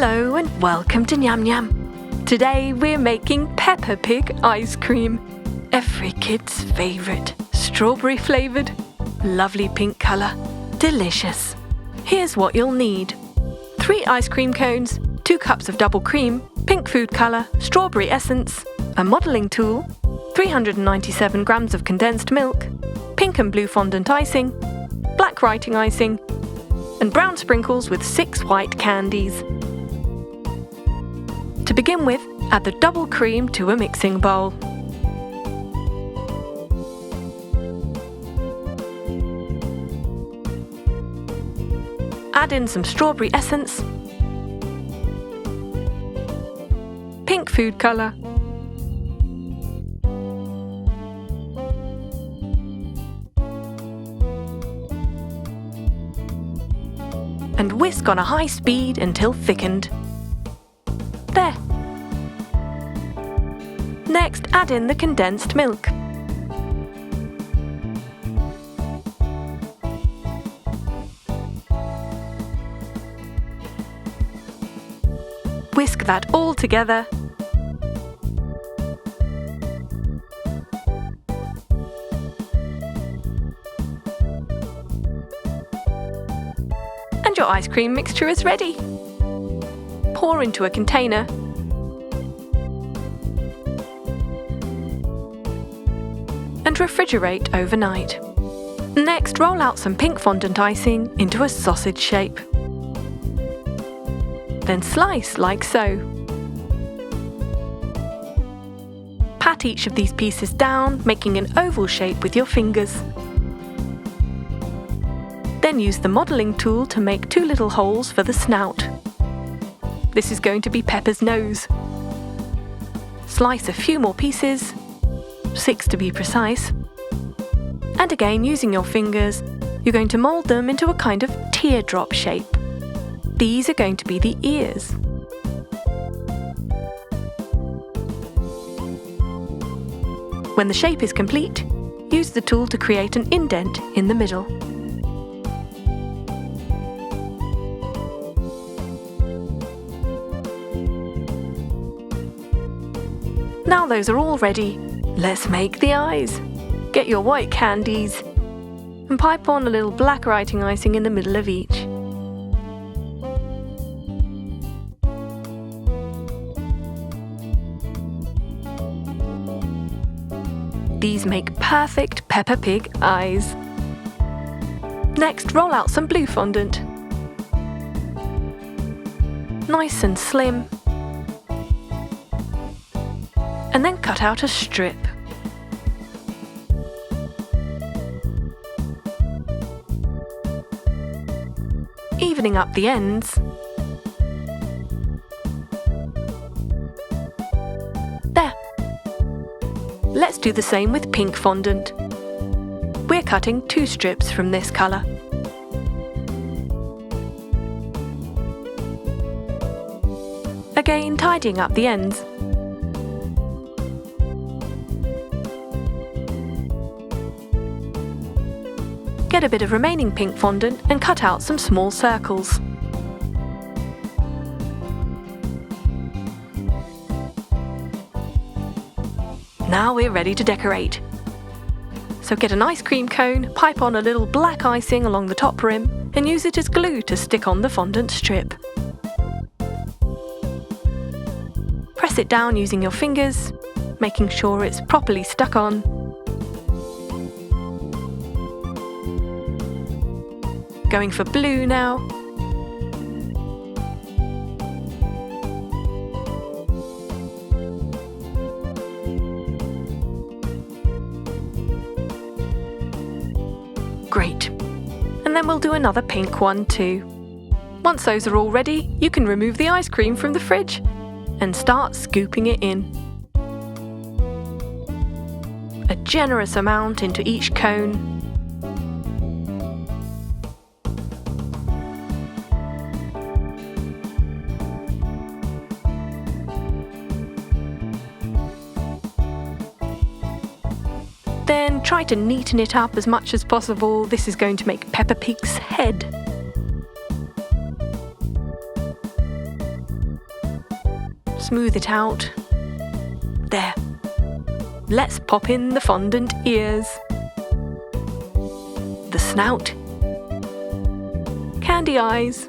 Hello and welcome to Nyam Nyam. Today we're making Peppa Pig Ice Cream. Every kid's favourite. Strawberry flavoured, lovely pink colour, delicious. Here's what you'll need. 3 ice cream cones, 2 cups of double cream, pink food colour, strawberry essence, a modelling tool, 397 grams of condensed milk, pink and blue fondant icing, black writing icing, and brown sprinkles with 6 white candies. To begin with, add the double cream to a mixing bowl. Add in some strawberry essence, pink food colour, and whisk on a high speed until thickened. There. Next, add in the condensed milk. Whisk that all together. And your ice cream mixture is ready. Pour into a container. And refrigerate overnight. Next, roll out some pink fondant icing into a sausage shape. Then slice like so. Pat each of these pieces down, making an oval shape with your fingers. Then use the modelling tool to make 2 little holes for the snout. This is going to be Peppa's nose. Slice a few more pieces, 6 to be precise. And again, using your fingers, you're going to mould them into a kind of teardrop shape. These are going to be the ears. When the shape is complete, use the tool to create an indent in the middle. Now those are all ready, let's make the eyes. Get your white candies and pipe on a little black writing icing in the middle of each. These make perfect Peppa Pig eyes. Next, roll out some blue fondant. Nice and slim. And then cut out a strip. Evening up the ends. There. Let's do the same with pink fondant. We're cutting 2 strips from this colour. Again, tidying up the ends. Get a bit of remaining pink fondant and cut out some small circles. Now we're ready to decorate. So get an ice cream cone, pipe on a little black icing along the top rim, and use it as glue to stick on the fondant strip. Press it down using your fingers, making sure it's properly stuck on. Going for blue now. Great. And then we'll do another pink one too. Once those are all ready, you can remove the ice cream from the fridge and start scooping it in. A generous amount into each cone. Then try to neaten it up as much as possible. This is going to make Peppa Pig's head. Smooth it out. There. Let's pop in the fondant ears, the snout, candy eyes,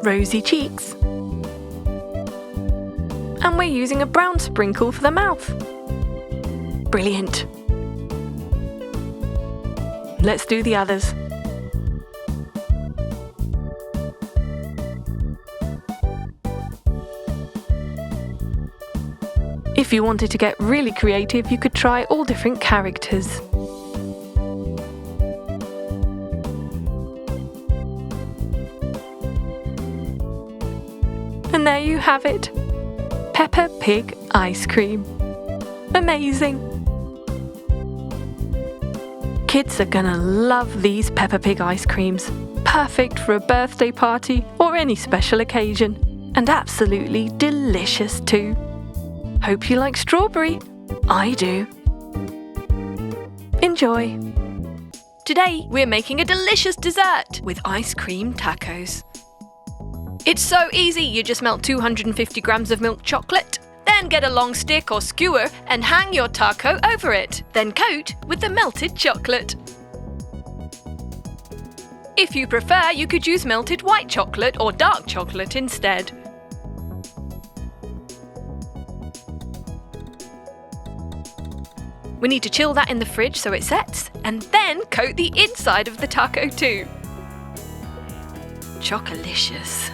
rosy cheeks, and we're using a brown sprinkle for the mouth. Brilliant. Let's do the others. If you wanted to get really creative, you could try all different characters. And there you have it. Peppa Pig Ice Cream. Amazing! Kids are gonna love these Peppa Pig ice creams. Perfect for a birthday party or any special occasion. And absolutely delicious too. Hope you like strawberry. I do. Enjoy. Today we're making a delicious dessert with ice cream tacos. It's so easy, you just melt 250 grams of milk chocolate, then get a long stick or skewer and hang your taco over it, then coat with the melted chocolate. If you prefer, you could use melted white chocolate or dark chocolate instead. We need to chill that in the fridge so it sets, and then coat the inside of the taco too. Chocolicious.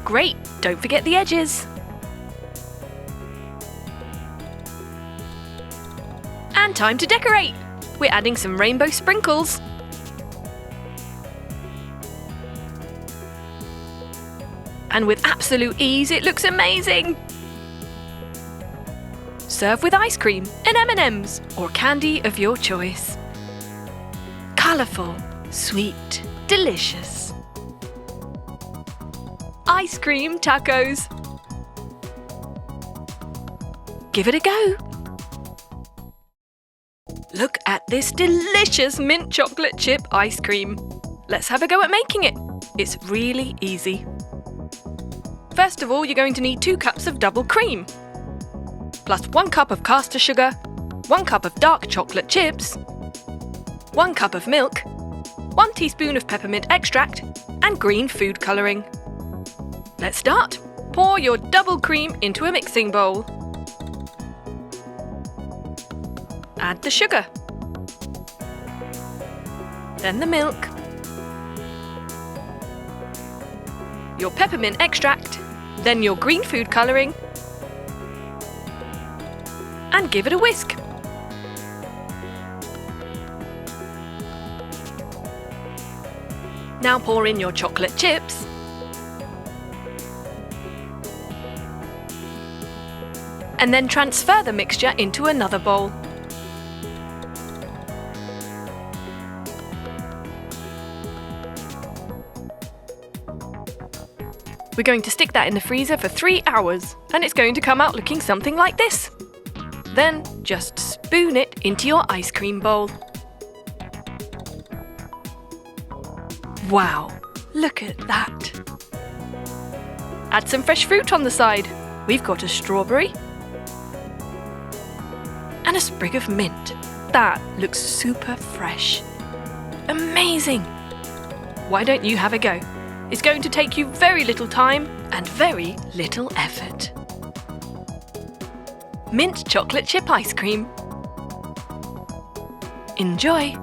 Great, don't forget the edges. And time to decorate. We're adding some rainbow sprinkles. And with absolute ease, it looks amazing. Serve with ice cream and M&Ms or candy of your choice. Colourful, sweet, delicious. Ice cream tacos. Give it a go. Look at this delicious mint chocolate chip ice cream. Let's have a go at making it. It's really easy. First of all, you're going to need 2 cups of double cream, plus 1 cup of caster sugar, 1 cup of dark chocolate chips, 1 cup of milk, 1 teaspoon of peppermint extract, and green food colouring. Let's start. Pour your double cream into a mixing bowl. Add the sugar, then the milk, your peppermint extract, then your green food colouring, and give it a whisk. Now pour in your chocolate chips, and then transfer the mixture into another bowl. We're going to stick that in the freezer for 3 hours, and it's going to come out looking something like this. Then just spoon it into your ice cream bowl. Wow, look at that! Add some fresh fruit on the side. We've got a strawberry and a sprig of mint. That looks super fresh. Amazing! Why don't you have a go? It's going to take you very little time and very little effort. Mint chocolate chip ice cream. Enjoy!